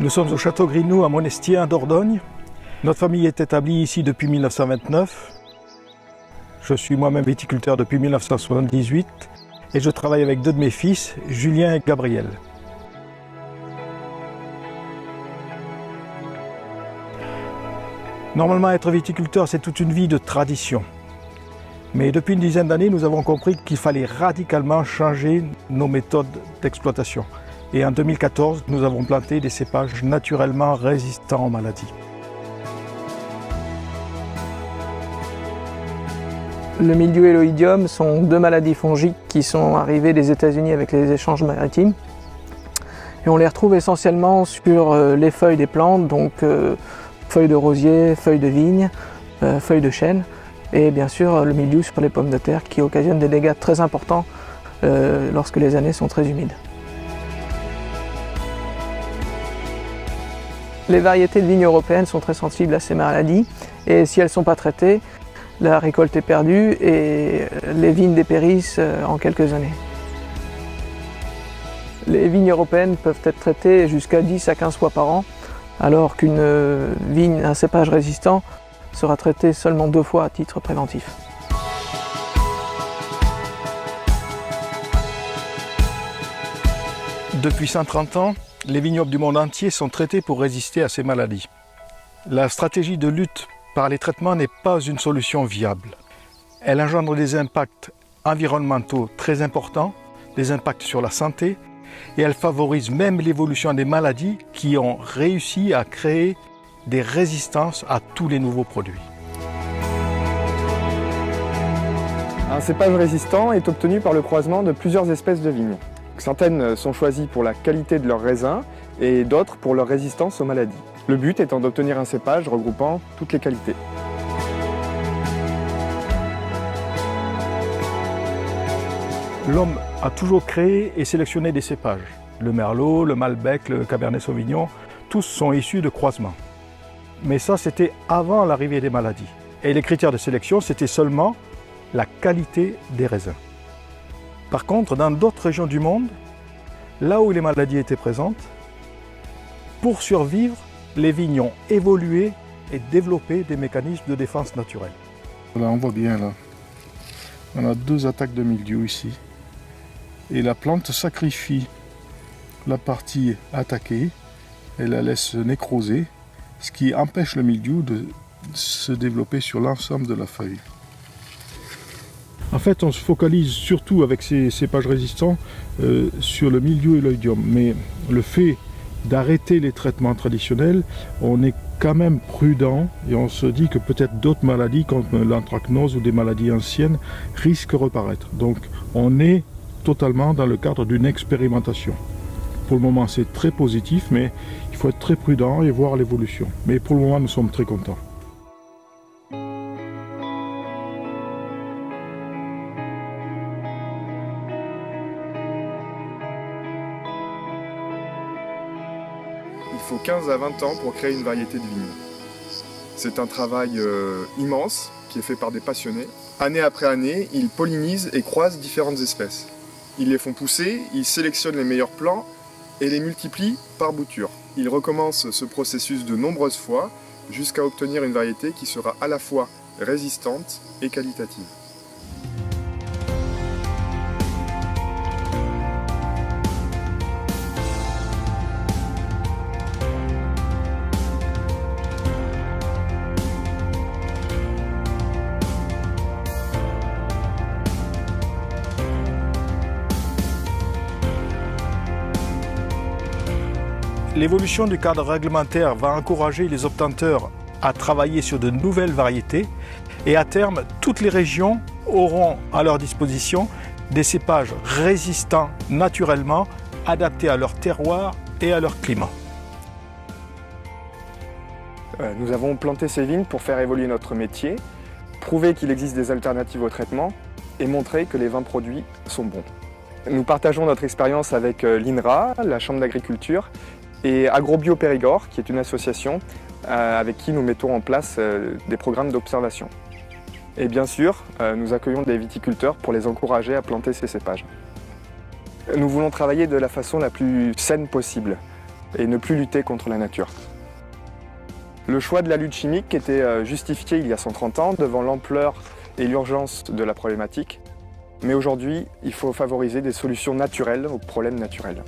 Nous sommes au Château Grignou à Monestier, en Dordogne. Notre famille est établie ici depuis 1929. Je suis moi-même viticulteur depuis 1978 et je travaille avec deux de mes fils, Julien et Gabriel. Normalement, être viticulteur, c'est toute une vie de tradition. Mais depuis une dizaine d'années, nous avons compris qu'il fallait radicalement changer nos méthodes d'exploitation. Et en 2014, nous avons planté des cépages naturellement résistants aux maladies. Le mildiou et l'oïdium sont deux maladies fongiques qui sont arrivées des États-Unis avec les échanges maritimes. Et on les retrouve essentiellement sur les feuilles des plantes, donc feuilles de rosier, feuilles de vigne, feuilles de chêne, et bien sûr le mildiou sur les pommes de terre qui occasionne des dégâts très importants lorsque les années sont très humides. Les variétés de vignes européennes sont très sensibles à ces maladies et si elles ne sont pas traitées, la récolte est perdue et les vignes dépérissent en quelques années. Les vignes européennes peuvent être traitées jusqu'à 10 à 15 fois par an, alors qu'une vigne, un cépage résistant, sera traité seulement 2 fois à titre préventif. Depuis 130 ans, les vignobles du monde entier sont traités pour résister à ces maladies. La stratégie de lutte par les traitements n'est pas une solution viable. Elle engendre des impacts environnementaux très importants, des impacts sur la santé, et elle favorise même l'évolution des maladies qui ont réussi à créer des résistances à tous les nouveaux produits. Un cépage résistant est obtenu par le croisement de plusieurs espèces de vignes. Certaines sont choisies pour la qualité de leurs raisins et d'autres pour leur résistance aux maladies. Le but étant d'obtenir un cépage regroupant toutes les qualités. L'homme a toujours créé et sélectionné des cépages. Le merlot, le malbec, le cabernet sauvignon, tous sont issus de croisements. Mais ça, c'était avant l'arrivée des maladies. Et les critères de sélection, c'était seulement la qualité des raisins. Par contre, dans d'autres régions du monde, là où les maladies étaient présentes, pour survivre, les vignes ont évolué et développé des mécanismes de défense naturelle. Là, on voit bien, là. On a 2 attaques de mildiou ici. Et la plante sacrifie la partie attaquée et la laisse nécroser, ce qui empêche le mildiou de se développer sur l'ensemble de la feuille. En fait, on se focalise surtout avec ces cépages résistants sur le mildiou et l'oïdium. Mais le fait d'arrêter les traitements traditionnels, on est quand même prudent et on se dit que peut-être d'autres maladies comme l'anthracnose ou des maladies anciennes risquent de reparaître. Donc on est totalement dans le cadre d'une expérimentation. Pour le moment, c'est très positif, mais il faut être très prudent et voir l'évolution. Mais pour le moment, nous sommes très contents. Il faut 15 à 20 ans pour créer une variété de vigne. C'est un travail immense qui est fait par des passionnés. Année après année, ils pollinisent et croisent différentes espèces. Ils les font pousser, ils sélectionnent les meilleurs plants et les multiplient par bouture. Ils recommencent ce processus de nombreuses fois jusqu'à obtenir une variété qui sera à la fois résistante et qualitative. L'évolution du cadre réglementaire va encourager les obtenteurs à travailler sur de nouvelles variétés et à terme, toutes les régions auront à leur disposition des cépages résistants naturellement, adaptés à leur terroir et à leur climat. Nous avons planté ces vignes pour faire évoluer notre métier, prouver qu'il existe des alternatives au traitement et montrer que les vins produits sont bons. Nous partageons notre expérience avec l'INRA, la Chambre d'agriculture, et Agrobio Périgord, qui est une association avec qui nous mettons en place des programmes d'observation. Et bien sûr, nous accueillons des viticulteurs pour les encourager à planter ces cépages. Nous voulons travailler de la façon la plus saine possible. et ne plus lutter contre la nature. Le choix de la lutte chimique était justifié il y a 130 ans devant l'ampleur et l'urgence de la problématique. Mais aujourd'hui, il faut favoriser des solutions naturelles aux problèmes naturels.